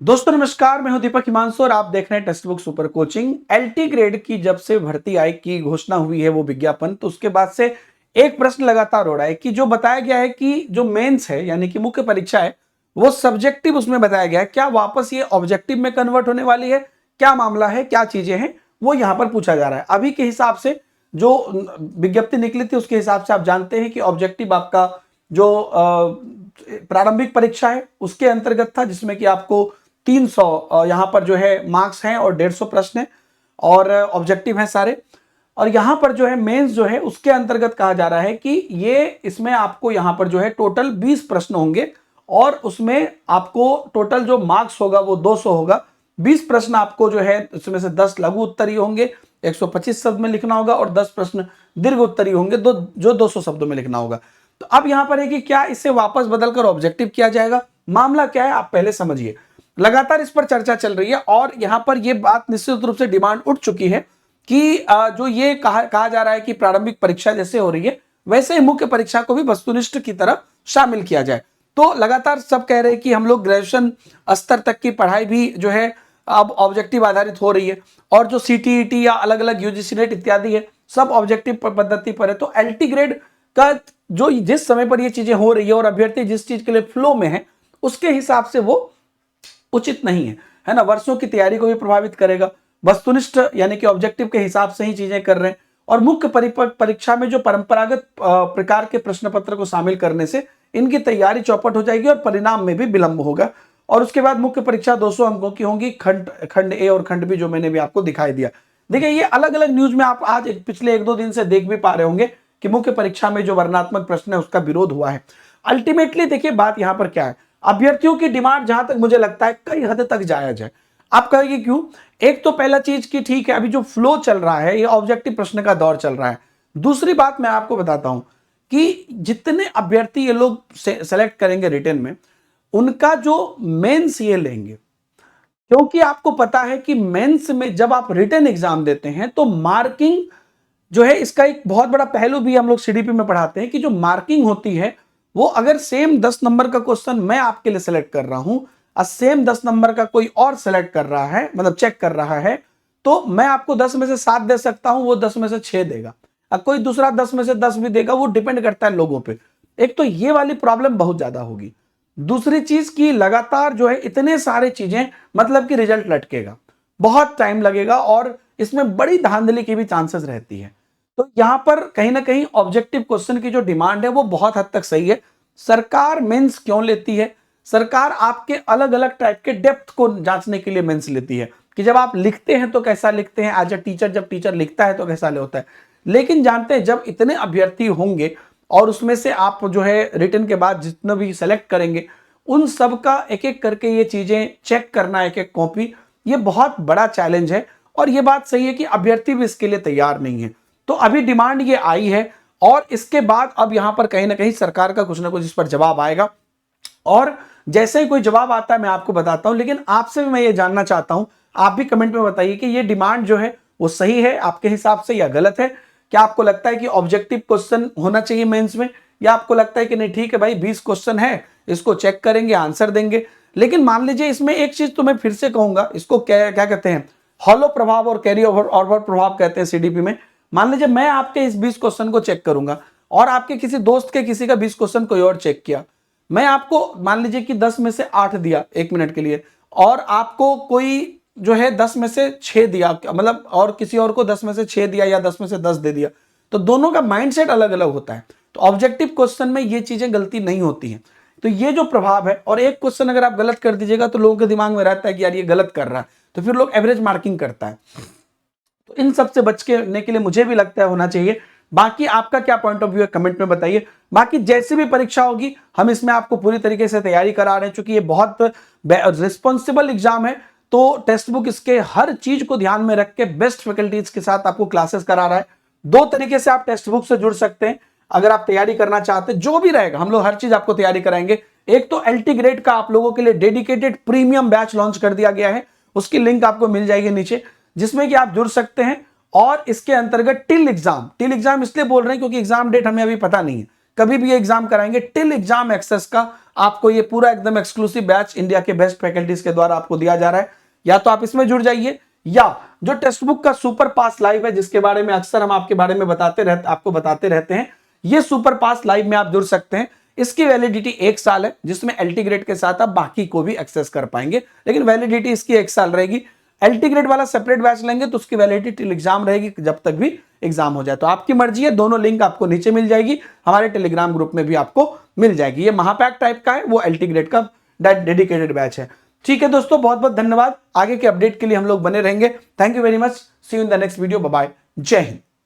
दोस्तों नमस्कार, मैं हूं दीपक हिमांशु और आप देख रहे हैं text book super coaching. LT grade की जब से भर्ती आयोग की घोषणा हुई है वो विज्ञापन, तो उसके बाद से एक प्रश्न लगातार हो रहा है कि जो बताया गया है कि जो मेंस है यानी कि मुख्य परीक्षा है वो सब्जेक्टिव उसमें बताया गया है, क्या वापस ये ऑब्जेक्टिव में कन्वर्ट होने वाली है, क्या मामला है, क्या चीजें हैं, वो यहां पर पूछा जा रहा है। अभी के हिसाब से जो विज्ञप्ति निकली थी उसके हिसाब से आप जानते हैं कि ऑब्जेक्टिव आपका जो प्रारंभिक परीक्षा है उसके अंतर्गत था, जिसमें कि आपको 300 यहां पर जो है मार्क्स हैं और 150 प्रश्न है और ऑब्जेक्टिव हैं सारे। और यहां पर जो है मेंस जो है उसके अंतर्गत कहा जा रहा है कि ये इसमें आपको यहां पर जो है टोटल 20 प्रश्न होंगे और उसमें आपको टोटल जो मार्क्स होगा वो 200 होगा। 20 प्रश्न आपको जो है उसमें से 10 लघु उत्तरीय होंगे, 125 शब्द में लिखना होगा और 10 प्रश्न दीर्घ उत्तरीय होंगे जो 200 शब्दों में लिखना होगा। तो अब यहां पर है कि क्या इसे वापस बदलकर ऑब्जेक्टिव किया जाएगा, मामला क्या है आप पहले समझिए। लगातार इस पर चर्चा चल रही है और यहां पर यह बात निश्चित रूप से डिमांड उठ चुकी है कि जो ये कहा जा रहा है कि प्रारंभिक परीक्षा जैसे हो रही है वैसे ही मुख्य परीक्षा को भी वस्तुनिष्ठ की तरफ शामिल किया जाए। तो लगातार सब कह रहे हैं कि हम लोग ग्रेजुएशन स्तर तक की पढ़ाई भी जो है अब ऑब्जेक्टिव आधारित हो रही है और जो सीटीईटी या अलग अलग यूजीसी नेट इत्यादि है सब ऑब्जेक्टिव पद्धति पर है। तो एलटी ग्रेड का जो जिस समय पर ये चीजें हो रही है और अभ्यर्थी जिस चीज के लिए फ्लो में है उसके हिसाब से वो उचित नहीं है ना, वर्षों की तैयारी को भी प्रभावित करेगा। वस्तुनिष्ठ यानी कि ऑब्जेक्टिव के हिसाब से ही चीजें कर रहे हैं और मुख्य परीक्षा में जो परंपरागत प्रकार के प्रश्न पत्र को शामिल करने से इनकी तैयारी चौपट हो जाएगी और परिणाम में भी विलंब होगा। और उसके बाद मुख्य परीक्षा 200 अंकों की होंगी, खंड ए और खंड बी जो मैंने भी आपको दिखाई दिया। देखिए ये अलग अलग न्यूज में आप आज पिछले 1-2 दिन से देख भी पा रहे होंगे कि मुख्य परीक्षा में जो वर्णनात्मक प्रश्न है उसका विरोध हुआ है। अल्टीमेटली देखिए बात यहां पर क्या है, अभ्यर्थियों की डिमांड जहां तक मुझे लगता है कई हद तक जायज है। आप कहेंगे क्यों? एक तो पहला चीज की ठीक है, अभी जो फ्लो चल रहा है ये ऑब्जेक्टिव प्रश्न का दौर चल रहा है। दूसरी बात मैं आपको बताता हूं कि जितने अभ्यर्थी ये लोग सेलेक्ट करेंगे रिटन में उनका जो मेंस ये लेंगे, क्योंकि आपको पता है कि मेंस में जब आप रिटन एग्जाम देते हैं तो मार्किंग जो है इसका एक बहुत बड़ा पहलू भी हम लोग सीडीपी में पढ़ाते हैं कि जो मार्किंग होती है वो अगर सेम 10 नंबर का क्वेश्चन मैं आपके लिए सेलेक्ट कर रहा हूं और सेम 10 नंबर का कोई और सेलेक्ट कर रहा है, मतलब चेक कर रहा है, तो मैं आपको 10 में से 7 दे सकता हूं, वो 10 में से 6 देगा और कोई दूसरा 10 में से 10 भी देगा। वो डिपेंड करता है लोगों पे। एक तो ये वाली प्रॉब्लम बहुत ज्यादा होगी। दूसरी चीज की लगातार जो है इतने सारे चीजें, मतलब कि रिजल्ट लटकेगा, बहुत टाइम लगेगा और इसमें बड़ी धांधली की भी चांसेस रहती है। तो यहां पर कहीं ना कहीं ऑब्जेक्टिव क्वेश्चन की जो डिमांड है वो बहुत हद तक सही है। सरकार मेंस क्यों लेती है? सरकार आपके अलग अलग टाइप के डेप्थ को जांचने के लिए मेंस लेती है कि जब आप लिखते हैं तो कैसा लिखते हैं, एज अ टीचर जब टीचर लिखता है तो कैसा होता है। लेकिन जानते हैं जब इतने अभ्यर्थी होंगे और उसमें से आप जो है रिटन के बाद जितना भी सेलेक्ट करेंगे उन सब का एक एक करके ये चीजें चेक करना, एक एक कॉपी, ये बहुत बड़ा चैलेंज है। और ये बात सही है कि अभ्यर्थी भी इसके लिए तैयार नहीं है। तो अभी डिमांड ये आई है और इसके बाद अब यहां पर कहीं ना कहीं सरकार का कुछ ना कुछ इस पर जवाब आएगा और जैसे ही कोई जवाब आता है मैं आपको बताता हूं। लेकिन आपसे भी मैं ये जानना चाहता हूं, आप भी कमेंट में बताइए कि ये डिमांड जो है वो सही है आपके हिसाब से या गलत है। क्या आपको लगता है कि ऑब्जेक्टिव क्वेश्चन होना चाहिए मेंस में, या आपको लगता है कि नहीं ठीक है भाई 20 क्वेश्चन है, इसको चेक करेंगे, आंसर देंगे। लेकिन मान लीजिए इसमें एक चीज तो मैं फिर से कहूंगा, इसको क्या कहते हैं, हॉलो प्रभाव और कैरी ओवर प्रभाव कहते हैं सीडीपी में। मान लीजिए मैं आपके इस 20 क्वेश्चन को चेक करूंगा और आपके किसी दोस्त के किसी का 20 क्वेश्चन कोई और चेक किया, मैं आपको मान लीजिए कि 10 में से 8 दिया 1 मिनट के लिए और आपको कोई जो है 10 में से 6 दिया, मतलब और किसी और को 10 में से 6 दिया या 10 में से 10 दे दिया, तो दोनों का माइंडसेट अलग अलग होता है। तो ऑब्जेक्टिव क्वेश्चन में ये चीजें गलती नहीं होती हैं। तो ये जो प्रभाव है, और एक क्वेश्चन अगर आप गलत कर दीजिएगा तो लोगों के दिमाग में रहता है कि यार ये गलत कर रहा है, तो फिर लोग एवरेज मार्किंग करता है। तो इन सब से बचने के लिए मुझे भी लगता है होना चाहिए। बाकी आपका क्या पॉइंट ऑफ व्यू है कमेंट में बताइए। बाकी जैसी भी परीक्षा होगी हम इसमें आपको पूरी तरीके से तैयारी करा रहे हैं, क्योंकि ये बहुत रिस्पॉन्सिबल एग्जाम है। तो टेक्स्ट बुक इसके हर चीज को ध्यान में रख के बेस्ट फैकल्टीज के साथ आपको क्लासेस करा रहा है। 2 तरीके से आप टेक्स्ट बुक से जुड़ सकते हैं अगर आप तैयारी करना चाहते हैं, जो भी रहेगा हम लोग हर चीज आपको तैयारी कराएंगे। एक तो एलटी ग्रेड का आप लोगों के लिए डेडिकेटेड प्रीमियम बैच लॉन्च कर दिया गया है, उसकी लिंक आपको मिल जाएगी नीचे, जिसमें कि आप जुड़ सकते हैं। और इसके अंतर्गत टिल एग्जाम इसलिए बोल रहे हैं क्योंकि एग्जाम डेट हमें अभी पता नहीं है, कभी भी ये एग्जाम कराएंगे। टिल एग्जाम एक्सेस का आपको ये पूरा एकदम एक्सक्लूसिव बैच इंडिया के बेस्ट फैकल्टीज के द्वारा आपको दिया जा रहा है। या तो आप इसमें जुड़ जाइए, या जो टेक्स्ट बुक का सुपर पास लाइव है जिसके बारे में अक्सर हम आपके बारे में आपको बताते रहते हैं, ये सुपर पास लाइव में आप जुड़ सकते हैं। इसकी वैलिडिटी 1 साल है, जिसमें एलटी ग्रेड के साथ आप बाकी को भी एक्सेस कर पाएंगे, लेकिन वैलिडिटी इसकी 1 साल रहेगी। एलटी ग्रेड वाला सेपरेट बैच लेंगे तो उसकी वैलिडिटी टिल एग्जाम रहेगी, जब तक भी एग्जाम हो जाए। तो आपकी मर्जी है, दोनों लिंक आपको नीचे मिल जाएगी, हमारे टेलीग्राम ग्रुप में भी आपको मिल जाएगी। ये महापैक टाइप का है, वो एलटी ग्रेड का डेडिकेटेड बैच है। ठीक है दोस्तों, बहुत बहुत धन्यवाद। आगे के अपडेट के लिए हम लोग बने रहेंगे। Thank you very much, see you in the next video, bye bye, जय हिंद।